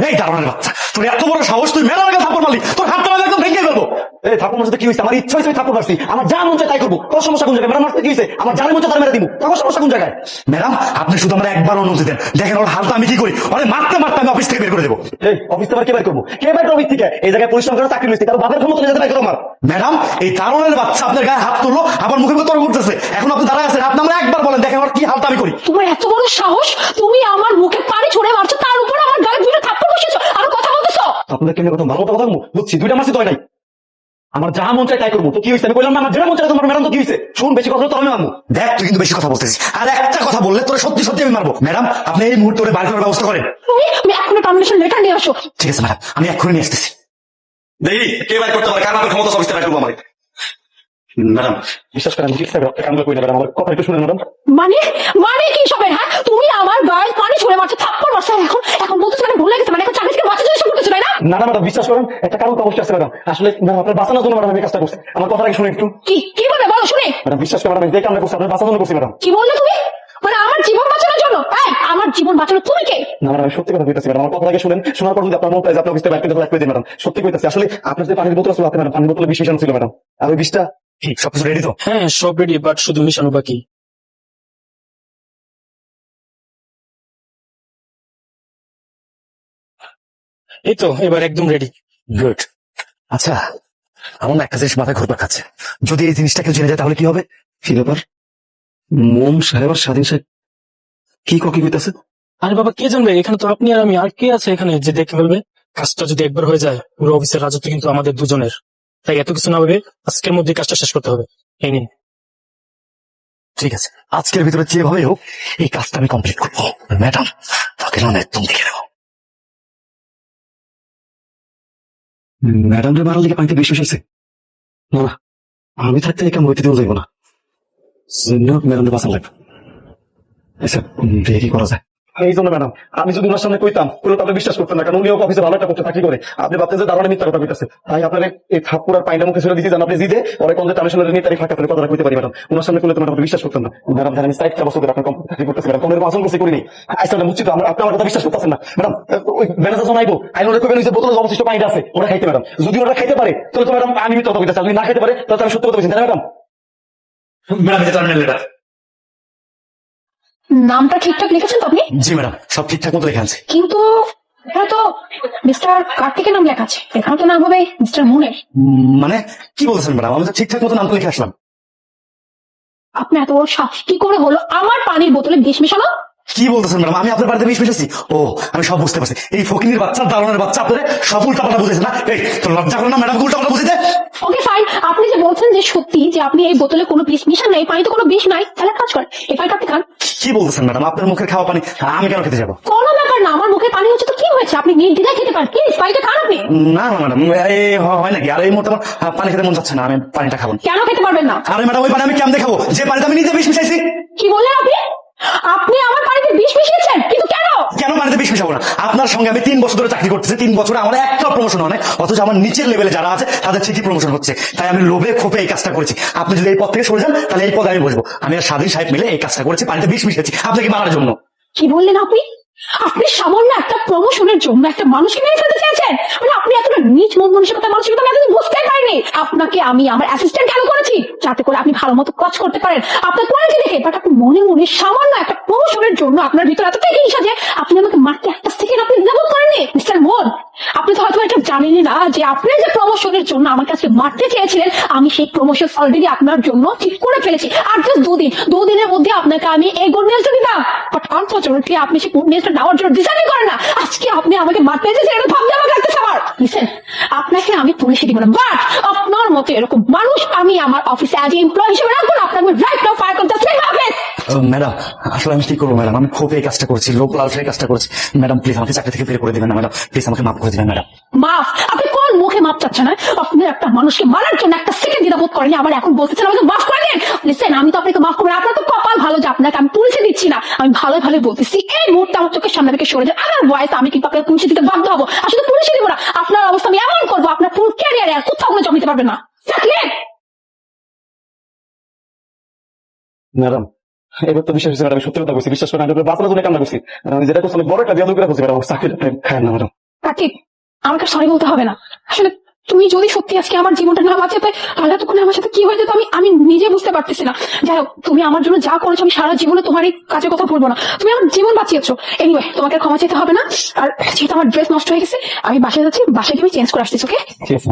এই দারোয়ানের বাচ্চা, তোর এত বড় সাহস, তুই মেলা মেলা থাপ্পড় মারলি, তোর হাতটা আমি একদম ভেঙে ফেলবো। এই থাপ্পড় মারতে কি হয়েছে? আমার ইচ্ছা হয়েছে আমি থাপ্পড় মারছি, আমার যা মন চায় তাই করবো। তোর সমস্যা কোন জায়গায়? ম্যাডাম মারতে কি হয়েছে? আমার যার মন চায় তার মেরে দিব, তোর সমস্যা কোন জায়গায়? ম্যাডাম আপনি শুধু আমার একবার অনুমতি দেন, দেখেন ওর হালটা আমি কি করি। ওরে মারতে মারতে আমি অফিস থেকে বের করে দেবো। এই অফিস থেকে কে বের করবো? কে বের করবো অফিস থেকে? এই জায়গায় পরিশ্রম করে চাকরি নিয়েছি, কারো বাপের ক্ষমতা নিয়ে বের করো আমার। ম্যাডাম এই দারোয়ানের বাচ্চা আপনার গায়ে হাত তুললো, আবার মুখে মুখে তর্ক করতেছে। এখন আপনি দাঁড়ায় আছেন, আপনি আমার একবার বলেন, দেখেন ওর কি হালটা আমি করি। তোমার এত বড় সাহস, তুমি আমার মুখে পানি ছুড়ে মারছো, তার উপর আমার গায়ে দুটো থাপ্পড় বসিয়েছো, আর কথা বলতেছো। আপনাদের কেমন কথা ভালো কথা বলবো বুঝছি, দুইটা মারছি তো হয় নাই। আমার যা মন চাই তাই করবো। তো কি হয়েছে? আমি বললাম না আমার যেটা মন চাই তোমার ম্যাডাম, তো কি হয়েছে? শুন, বেশি কথা তো আমি মারবো। দেখ তুই কিন্তু বেশি কথা বলতেছিস, আর একটা কথা বললে তোর সত্যি সত্যি আমি মারবো। ম্যাডাম আপনি এই মুহূর্তে ওরে বাড়ি করার ব্যবস্থা করেন। তুমি এখনো টার্মিনেশন লেটার নিয়ে আসো। ঠিক আছে ম্যাডাম, আমি এক্ষুনি নিয়ে আসতেছি। দেখি কে বাইর করতে পারে, কার বাপের ক্ষমতা সব ইস্তেমাল করবো আমার। ম্যাডাম বিশ্বাস করেন, আমি ঠিক কামগুলো করি না ম্যাডাম, আমার কথা একটু শুনেন ম্যাডাম। মানে মানে কি সবের? হ্যাঁ, তুমি আমার গায়ে পানি ছুড়ে মারছো, থাপ্পড় মারছো, এখন বলতেছো মানে ভুলে গেছে, মানে এখন চাকরি থেকে বাঁচার জন্য এসব করতেছো, তাই না? না না ম্যাডাম বিশ্বাস করেন, একটা কারণ তো অবশ্যই আছে ম্যাডাম। আসলে ম্যাডাম আপনার বাঁচানোর জন্য ম্যাডাম আমি কাজটা করছি। আমার কথা আগে শুনে একটু। কি কি বলে বলো শুনে? ম্যাডাম বিশ্বাস করেন, আমি যে কামটা করছি আপনার বাঁচানোর জন্য করছি ম্যাডাম। কি বললে তুমি? মানে আমার জীবন বাঁচানোর জন্য? এই, আমার জীবন বাঁচানো তুমি কে? না ম্যাডাম আমি সত্যি কথা বলতেছি ম্যাডাম, আমার কথা আগে শুনেন। শোনার পর যদি আপনার মন চায় যে আপনি অফিস থেকে বাইরে করে দিন ম্যাডাম, সত্যি কইতেছি। আসলে আপনার যে পানির বোতল ছিল আপনি ম্যাডাম, পানির বোতলে বিষ মিশানো ছিল ম্যাডাম। আর ওই বিষটা কি সবকিছু রেডি তো? হ্যাঁ সব রেডি, বাট শুধু মিশানো বাকি। এই তো এবার একদম রেডি। গুড। আচ্ছা আমার না একটা জিনিস মাথায় ঘুরপাক খাচ্ছে, যদি এই জিনিসটা কেউ জেনে যায় তাহলে কি হবে? কি ব্যাপার? মোম সাহেব আর স্বাধীন সাহেব কি ককি কইতাছে? আরে বাবা কে জানবে, এখানে তো আপনি আর আমি, আর কে আছে এখানে যে দেখে ফেলবে? কাজটা যদি একবার হয়ে যায়, পুরো অফিসের রাজত্ব কিন্তু আমাদের দুজনের। তাই এত কিছু না ভেবে আজকের মধ্যে কাজটা শেষ করতে হবে। এই নিন। ঠিক আছে, আজকের ভিতরে যেভাবে হোক এই কাজটা আমি কমপ্লিট করবো। ম্যাডাম তাকে না একদম দেখে নেবো। ম্যাডাম রে মারার দিকে পানিতে বেশি মিশাইছে। না না, আমি থাকতে এই কাম হইতে দেওয়া যাইব না। ম্যাডাম রে বাঁচান লাগবে। আচ্ছা দেখি কি করা যায়। এই জন্য ম্যাডাম আমি যদি ওনার সামনে কইতাম পুরো তাহলে বিশ্বাস করতেন না, কারণ উনি অফিসে ভালো একটা করতে থাকি করে। আপনি ভাবতেন যে দারোয়ানে মিথ্যা কথা কইতাছে, তাই আপনার এই থাপ্পড় আর পাইটা মুখে ছেড়ে দিতে জান। আপনি জিদে পরে কোন টার্মিনেশনের নিয়ে তারিখ ফাঁকা করে কথাটা কইতে পারি ম্যাডাম। ওনার সামনে করলে তো ম্যাডাম বিশ্বাস করতেন না। ম্যাডাম জানেন আমি 4 বছর ধরে আপনার কোম্পানি চাকরি করতেছি ম্যাডাম, কোনো আচরণ করতে করিনি। আইসা বুঝছি তো, আপনি আমার কথা বিশ্বাস করতেছেন না ম্যাডাম। ওই ম্যানেজার যখন আইবো আইন ওরা কইবেন যে বোতলে অবশিষ্ট পানিটা আছে ওরা খাইতে ম্যাডাম। যদি ওরা খাইতে পারে তাহলে তো ম্যাডাম আমি মিথ্যা কথা কইতাছি, যদি না খাইতে পারে তাহলে তো আমি সত্য কথা বলছি, তাই না ম্যাডাম? ম্যাডাম এটা টার্মিনাল লেটার। নামটা ঠিকঠাক লিখেছেন তো আপনি? জি ম্যাডাম সব ঠিকঠাক মতো লেখা আছে। কিন্তু এটা তো মিস্টার কার্তিকের নাম লেখা আছে, এখানে তো নাম হবে মিস্টার মুনের। মানে কি বলছেন ম্যাডাম? আমি তো ঠিকঠাক মতো নামটা লিখে আসলাম। আপনি এত বড় সাহস কি করে হলো আমার পানির বোতলে বিষ মেশানো? কি বলতেছেন ম্যাডাম? আমি আপনার বাড়িতে বিষ মিশাইছি? ও আমি সব বুঝতে পারছি। এই ফকিনীর বাচ্চা দারোয়ানের বাচ্চা আপনাদের সব উল্টাপাল্টা বুঝেছে না? এই তোর লজ্জা করে না ম্যাডাম উল্টাপাল্টা বুঝেছে? ওকে ফাইন, আপনি যে বলছেন যে সত্যি যে আপনি এই বোতলে কোনো বিষ মিশান নাই, পানিতে কোনো বিষ নাই, তাহলে এক কাজ করেন এই পানিটা আপনি খান। কি বলতেছেন ম্যাডাম? আপনার মুখের খাওয়া পানি আমি কেন খেতে যাবো? কোনো ব্যাপার না, আমার মুখে পানি হচ্ছে তো কি হয়েছে, আপনি নির্দ্বিধায় খেতে পারেন, প্লিজ পানিটা খান আপনি। না না ম্যাডাম এই হয় নাকি? আর এই মুহূর্তে আমার পানি খেতে মন যাচ্ছে না, আমি পানিটা খাবো না। কেন খেতে পারবেন না? আরে ম্যাডাম ওই পানি আমি কেমন দেখাবো যে পানিতে আমি নিজে বিষ মিশাইছি? কি বললেন আপনি? আপনি আমার পানিতে বিষ মিশিয়েছেন, কিন্তু কেন? কেন পানিতে বিষ মিশাবো না? আপনার সঙ্গে আমি 3 বছর ধরে চাকরি করতেছি, 3 বছরে আমার একটা প্রমোশন হয় না, অথচ আমার নিচের লেভেলে যারা আছে তাদের ঠিকই প্রমোশন হচ্ছে। তাই আমি লোভে ক্ষোভে এই কাজটা করেছি। আপনি যদি এই পদ থেকে সরে যান তাহলে এই পদে আমি বসবো। আমি আর স্বাধীন সাহেব মিলে এই কাজটা করেছি, পানিতে বিষ মিশিয়েছি আপনাকে মারার জন্য। কি বললেন আপনি? আপনি সামান্য একটা প্রমোশনের জন্য একটা মানুষকে মেরে ফেলতে চেয়েছেন? মানে আপনি এতটা নিচ মন মানসিকতা মানসিকতা আমি এতদিন বুঝতে পারিনি। আপনাকে আমি আমার অ্যাসিস্ট্যান্ট কেন করেছি? যাতে করে আপনি ভালো মতো কাজ করতে পারেন আপনার কোয়ালিটি দেখে। বাট আপনি মনে মনে সামান্য একটা প্রমোশনের জন্য আপনার ভিতরে এতটাই হিংসা যে আপনি আমাকে মারতে একটা সেকেন্ড আপনি দ্বিধাবোধ করেননি। মিস্টার মোহন, আপনি তো হয়তো এটা জানেনই না যে আপনি যে প্রমোশনের জন্য আমার কাছে মারতে চেয়েছিলেন, আমি সেই প্রমোশন অলরেডি আপনার জন্য ঠিক করে ফেলেছি। আর জাস্ট দুদিনের মধ্যে আপনাকে আমি এই গুড নিউজটা দিতাম। বাট আনফরচুনেটলি আপনি সেই গুড নিউজটা নেওয়ার জন্য ডিসাইড করেন না। আজকে আপনি আমাকে মারতে চেয়েছেন, এটা ভাবতে আমার লাগতেছে। আমার লিসেন, আপনাকে আমি পুলিশে দিব না, বাট আপনার মতো এরকম মানুষ আমি আমার অফিসে আজ এমপ্লয় হিসেবে রাখবো না। আপনাকে রাইট নাও ফায়ার করতে চাই। ম্যাডাম আসলে আমি কি করবো ম্যাডাম? আমি খুব এই কাজটা করছি, লোক লালসের কাজটা করছি। ম্যাডাম প্লিজ আমাকে চাকরি থেকে বের করে দেবেন না ম্যাডাম, প্লিজ আমাকে মাফ করে দেবেন ম্যাডাম। মাফ? আপনি কোন মুখে মাপ চাচ্ছেন? না আপনি একটা মানুষকে মারার জন্য একটা সেকেন্ড দ্বিধাবোধ করেনি, আমার এখন বলতেছেন আমাকে মাফ করে দেন। লিসেন, আমি তো আপনাকে মাফ করবো না। আপনার তো কপাল ভালো যে আপনাকে আমি পুলিশে দিচ্ছি না। আমি ভালো ভালো বলতেছি এই মুহূর্তে আমার চোখের সামনে থেকে সরে যান, আদারওয়াইজ আমি কিন্তু আপনাকে পুলিশে দিতে বাধ্য হবো। আসলে পুলিশে দিব না, আপনার অবস্থা আমি এমন করবো আপনার পুরো ক্যারিয়ারে আর কোথাও কোনো জব নিতে পারবেন না। ম্যাডাম এবার তো বিশ্বাস হচ্ছে ম্যাডাম, সত্যি কথা বলছি, বিশ্বাস করেন বাঁচানোর জন্য কামনা করছি। আমি যেটা করছি বড় একটা দিয়ে করে বলছি ম্যাডাম, চাকরি খায় না ম্যাডাম। কার্তিক, আমাকে সরি বলতে হবে না। আসলে তুমি যদি সত্যি আজকে আমার জীবনটা না বাঁচাতে তাহলে এতক্ষণে আমার সাথে কি হয়ে যেত আমি আমি নিজে বুঝতে পারতেছি না। যাই হোক, তুমি আমার জন্য যা করেছো আমি সারা জীবনে তোমার এই কাজের কথা বলবো না। তুমি আমার জীবন বাঁচিয়েছো। এনিওয়ে, তোমাকে ক্ষমা চাইতে হবে না। আর যেহেতু আমার ড্রেস নষ্ট হয়ে গেছে, আমি বাসায় যাচ্ছি, বাসায় গিয়ে চেঞ্জ করে আসতেছি। ওকে? ঠিক আছে।